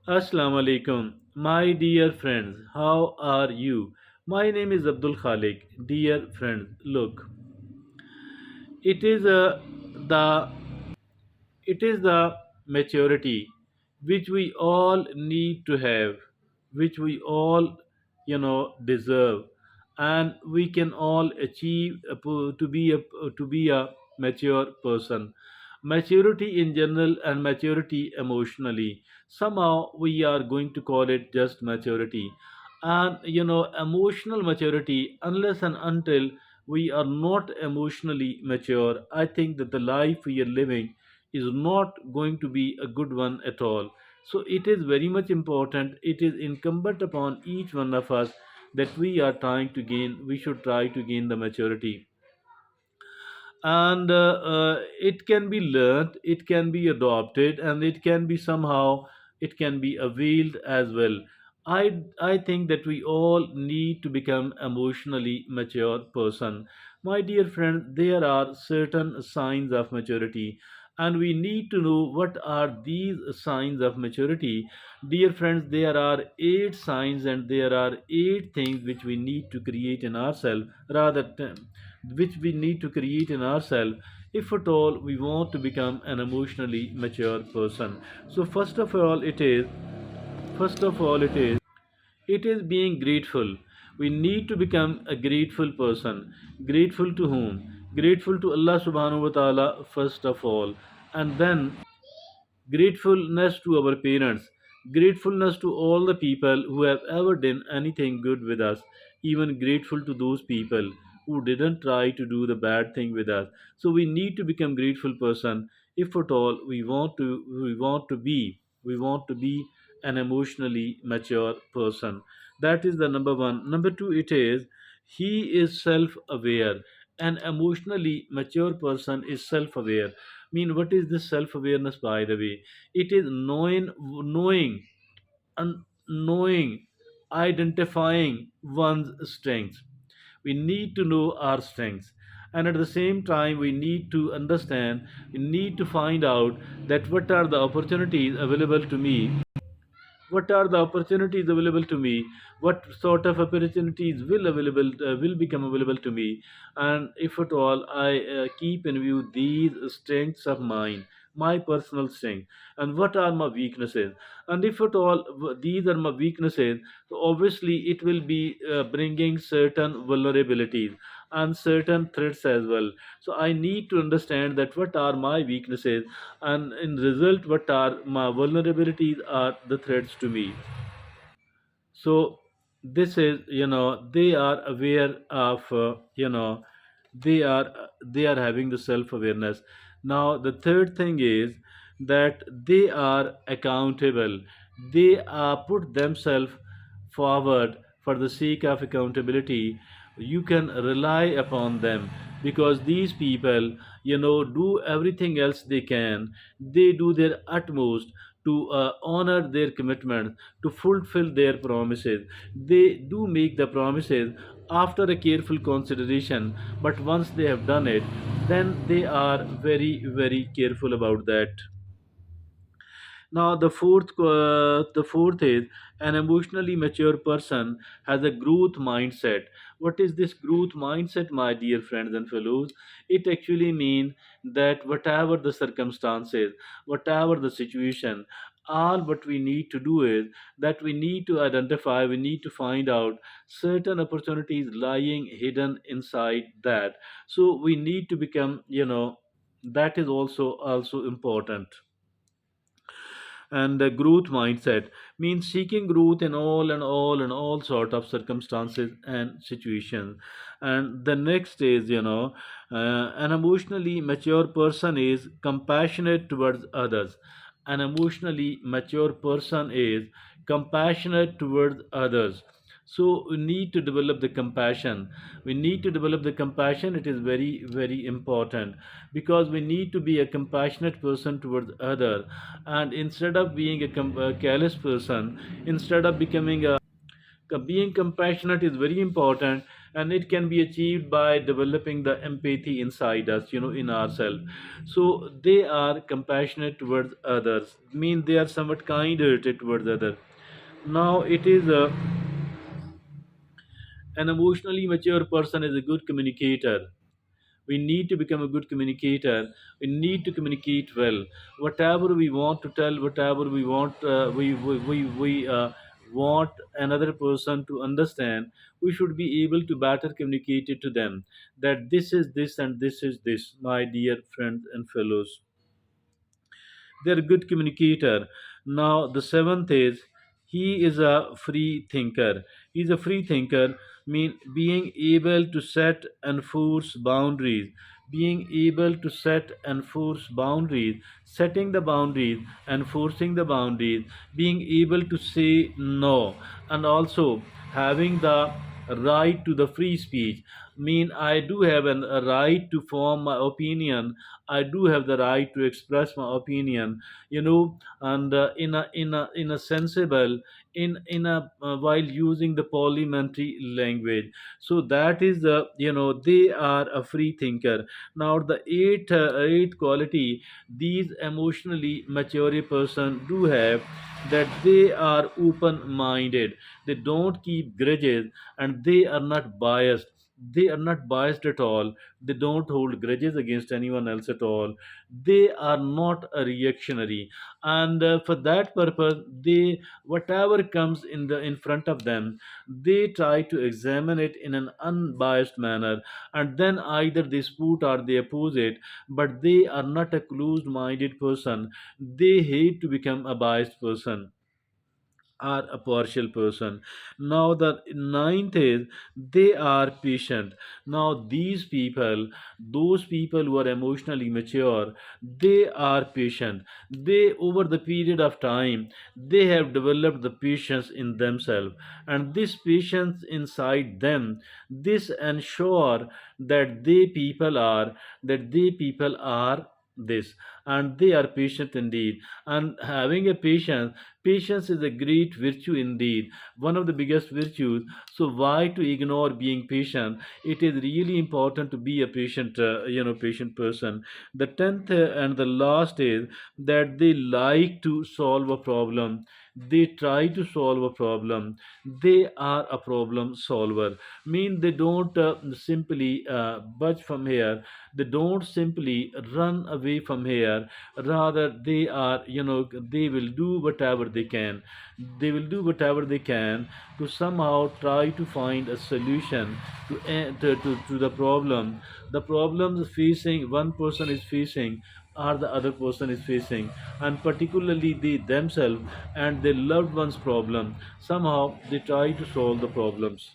Assalamu alaikum, my dear friends. How are you? My name is Abdul Khalik. Dear friends, look, it is the it is the maturity which we all need to have, which we all, deserve, and we can all achieve to be a mature person. Maturity in general and maturity emotionally. Somehow we are going to call it just maturity. And emotional maturity, unless and until we are not emotionally mature, I think that the life we are living is not going to be a good one at all. So it is very much important. It is incumbent upon each one of us that we should try to gain the maturity. And it can be learned, it can be adopted, and it can be somehow, it can be availed as well. I think that we all need to become emotionally mature person. My dear friend, there are certain signs of maturity, and we need to know what are these signs of maturity. Dear friends, there are eight signs, and there are eight things which we need to create in ourselves, which we need to create in ourselves if at all we want to become an emotionally mature person. So first of all it is being grateful. We need to become a grateful person. Grateful to whom? Grateful to Allah subhanahu wa ta'ala first of all, and then gratefulness to our parents, gratefulness to all the people who have ever done anything good with us, even grateful to those people who didn't try to do the bad thing with us. So we need to become grateful person if at all we want to be an emotionally mature person. That is the number one. Number two, it is he is self-aware. An emotionally mature person is self-aware. Mean, what is this self-awareness, by the way? It is knowing, identifying one's strengths. We need to know our strengths, and at the same time we need to understand, we need to find out that what are the opportunities available to me, what are the opportunities available to me, what sort of opportunities will become available to me, and if at all I keep in view these strengths of mine, my personal strength, and what are my weaknesses, and if at all these are my weaknesses, so obviously it will be bringing certain vulnerabilities and certain threats as well. So I need to understand that what are my weaknesses, and in result what are my vulnerabilities are the threats to me. So this is, they are aware of, they are having the self awareness. Now the third thing is that they are accountable. They put themselves forward for the sake of accountability. You can rely upon them, because these people, do everything else they can. They do their utmost to honor their commitment, to fulfill their promises. They do make the promises after a careful consideration, but once they have done it, then they are very, very careful about that. Now, the fourth is an emotionally mature person has a growth mindset. What is this growth mindset, my dear friends and fellows? It actually means that whatever the circumstances, whatever the situation, all what we need to do is that we need to identify, we need to find out certain opportunities lying hidden inside that. So we need to become, that is also important. And the growth mindset means seeking growth in all sort of circumstances and situations. And the next is, an emotionally mature person is compassionate towards others. An emotionally mature person is compassionate towards others. So we need to develop the compassion. We need to develop the compassion. It is very, very important, because we need to be a compassionate person towards other, and instead of being a careless person, instead of becoming a being compassionate is very important. and it can be achieved by developing the empathy inside us, in ourselves. So they are compassionate towards others, mean they are somewhat kind-hearted towards others. Now it is an emotionally mature person is a good communicator. We need to become a good communicator. We need to communicate well. Whatever we want to tell, whatever we want, we want another person to understand, we should be able to better communicate it to them, that this is this and this is this, my dear friends and fellows. They're a good communicator. Now, the seventh is he is a free thinker. He's a free thinker, mean being able to set and force boundaries. Being able to set and force boundaries, setting the boundaries and forcing the boundaries, being able to say no, and also having the right to the free speech. Mean I do have a right to form my opinion. I do have the right to express my opinion, and in a sensible, in a while using the parliamentary language. So that is the, they are a free thinker. Now the eighth quality these emotionally mature person do have, that they are open minded. They don't keep grudges, and they are not biased. They are not biased at all. They don't hold grudges against anyone else at all. They are not a reactionary, and for that purpose, they, whatever comes in front of them, they try to examine it in an unbiased manner, and then either they support or they oppose it. But they are not a closed minded person. They hate to become a biased person are a partial person. Now, the ninth is they are patient. Now, these people, those people who are emotionally mature, they are patient. They, over the period of time, they have developed the patience in themselves, and this patience inside them, this ensure that they people are this, and they are patient indeed. And having a patience, patience is a great virtue indeed, one of the biggest virtues. So why to ignore being patient? It is really important to be a patient person. The tenth and the last is that they like to solve a problem. They try to solve a problem. They are a problem solver. Mean they don't simply budge from here. They don't simply run away from here. Rather, they are, they will do whatever they can. They will do whatever they can to somehow try to find a solution to the problem. The problems facing one person is facing, or the other person is facing, and particularly they themselves and their loved ones problem, somehow they try to solve the problems.